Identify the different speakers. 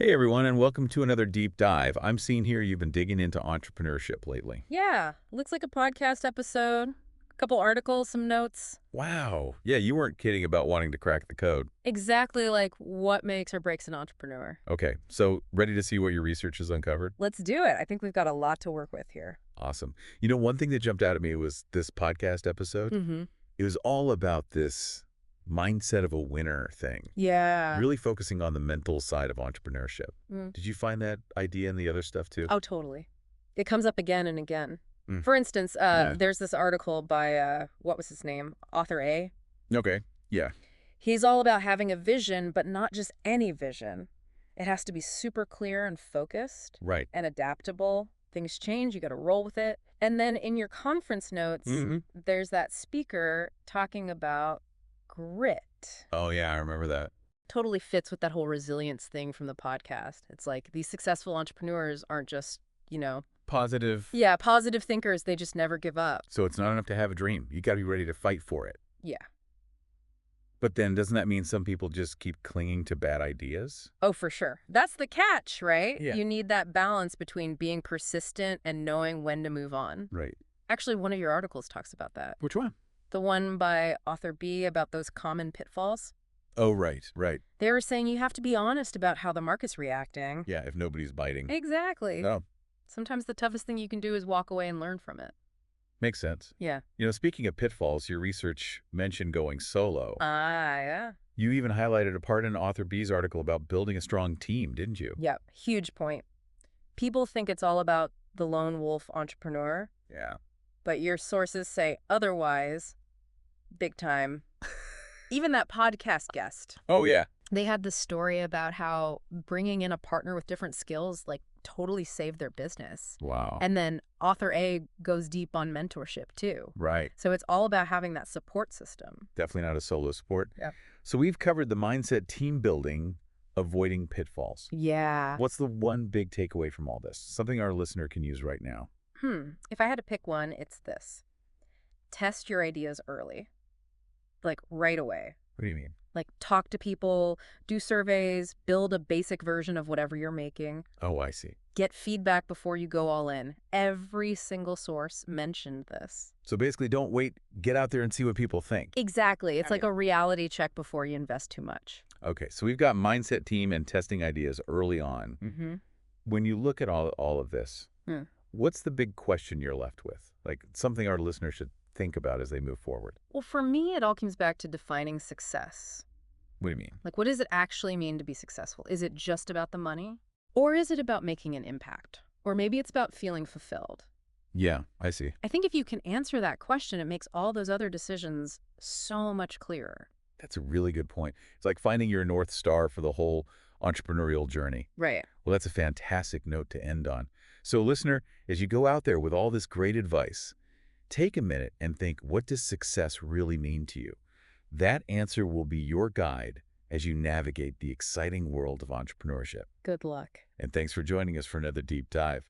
Speaker 1: Hey everyone, and welcome to another deep dive. I'm seeing here you've been digging into entrepreneurship lately.
Speaker 2: Yeah, looks like a podcast episode. A couple articles, some notes.
Speaker 1: Wow. Yeah, you weren't kidding about wanting to crack the code.
Speaker 2: Exactly like what makes or breaks an entrepreneur.
Speaker 1: Okay, so ready to see what your research has uncovered?
Speaker 2: Let's do it. I think we've got a lot to work with here.
Speaker 1: Awesome. You know, one thing that jumped out at me was this podcast episode.
Speaker 2: Mm-hmm.
Speaker 1: It was all about this mindset of a winner thing,
Speaker 2: Yeah.
Speaker 1: really focusing on the mental side of entrepreneurship.
Speaker 2: Mm.
Speaker 1: Did you find that idea in the other stuff too?
Speaker 2: Oh, totally. It comes up again and again.
Speaker 1: Mm.
Speaker 2: For instance,
Speaker 1: Yeah.
Speaker 2: there's this article by, what was his name? Author A.
Speaker 1: Okay. Yeah.
Speaker 2: He's all about having a vision, but not just any vision. It has to be super clear and focused
Speaker 1: Right.
Speaker 2: and adaptable. Things change, you got to roll with it. And then in your conference notes, there's that speaker talking about grit.
Speaker 1: Oh, yeah, I remember that.
Speaker 2: Totally fits with that whole resilience thing from the podcast. It's like these successful entrepreneurs aren't just,
Speaker 1: Positive.
Speaker 2: yeah, positive thinkers. They just never give up.
Speaker 1: So it's not enough to have a dream. You got to be ready to fight for it.
Speaker 2: Yeah.
Speaker 1: But then doesn't that mean some people just keep clinging to bad ideas?
Speaker 2: Oh, for sure. That's the catch, right?
Speaker 1: Yeah.
Speaker 2: You need that balance between being persistent and knowing when to move on.
Speaker 1: Right.
Speaker 2: Actually, one of your articles talks about that.
Speaker 1: Which one?
Speaker 2: The one by author B about those common pitfalls.
Speaker 1: Oh, right, right.
Speaker 2: They were saying you have to be honest about how the market's reacting.
Speaker 1: Yeah, if nobody's biting.
Speaker 2: Exactly.
Speaker 1: No,
Speaker 2: Sometimes the toughest thing you can do is walk away and learn from it.
Speaker 1: makes sense.
Speaker 2: Yeah.
Speaker 1: You know, speaking of pitfalls, your research mentioned going solo.
Speaker 2: Yeah.
Speaker 1: You even highlighted a part in author B's article about building a strong team, didn't you?
Speaker 2: Yep. Huge point. People think it's all about the lone wolf entrepreneur,
Speaker 1: Yeah.
Speaker 2: but your sources say otherwise. Big time. Even that podcast guest.
Speaker 1: Oh, yeah.
Speaker 2: They had this story about how bringing in a partner with different skills totally saved their business.
Speaker 1: Wow.
Speaker 2: And then author A goes deep on mentorship too.
Speaker 1: Right.
Speaker 2: So it's all about having that support system.
Speaker 1: Definitely not a solo sport.
Speaker 2: Yeah.
Speaker 1: So we've covered the mindset, team building, avoiding pitfalls.
Speaker 2: Yeah.
Speaker 1: What's the one big takeaway from all this? Something our listener can use right now.
Speaker 2: If I had to pick one, it's this. Test your ideas early. Right away.
Speaker 1: What do you mean?
Speaker 2: Talk to people, do surveys, build a basic version of whatever you're making.
Speaker 1: Oh, I see.
Speaker 2: Get feedback before you go all in. Every single source mentioned this.
Speaker 1: So basically, don't wait. Get out there and see what people think.
Speaker 2: Exactly. It's like a reality check before you invest too much.
Speaker 1: Okay, so we've got mindset, team, and testing ideas early on.
Speaker 2: Mm-hmm.
Speaker 1: When you look at all of this, what's the big question you're left with? Something our listeners should think about as they move forward.
Speaker 2: Well, for me, it all comes back to defining success.
Speaker 1: What do you mean?
Speaker 2: What does it actually mean to be successful? Is it just about the money? Or is it about making an impact? Or maybe it's about feeling fulfilled?
Speaker 1: Yeah, I see.
Speaker 2: I think if you can answer that question, it makes all those other decisions so much clearer.
Speaker 1: That's a really good point. It's like finding your North Star for the whole entrepreneurial journey.
Speaker 2: Right.
Speaker 1: Well, that's a fantastic note to end on. So, listener, as you go out there with all this great advice, take a minute and think, what does success really mean to you? That answer will be your guide as you navigate the exciting world of entrepreneurship.
Speaker 2: Good luck.
Speaker 1: And thanks for joining us for another deep dive.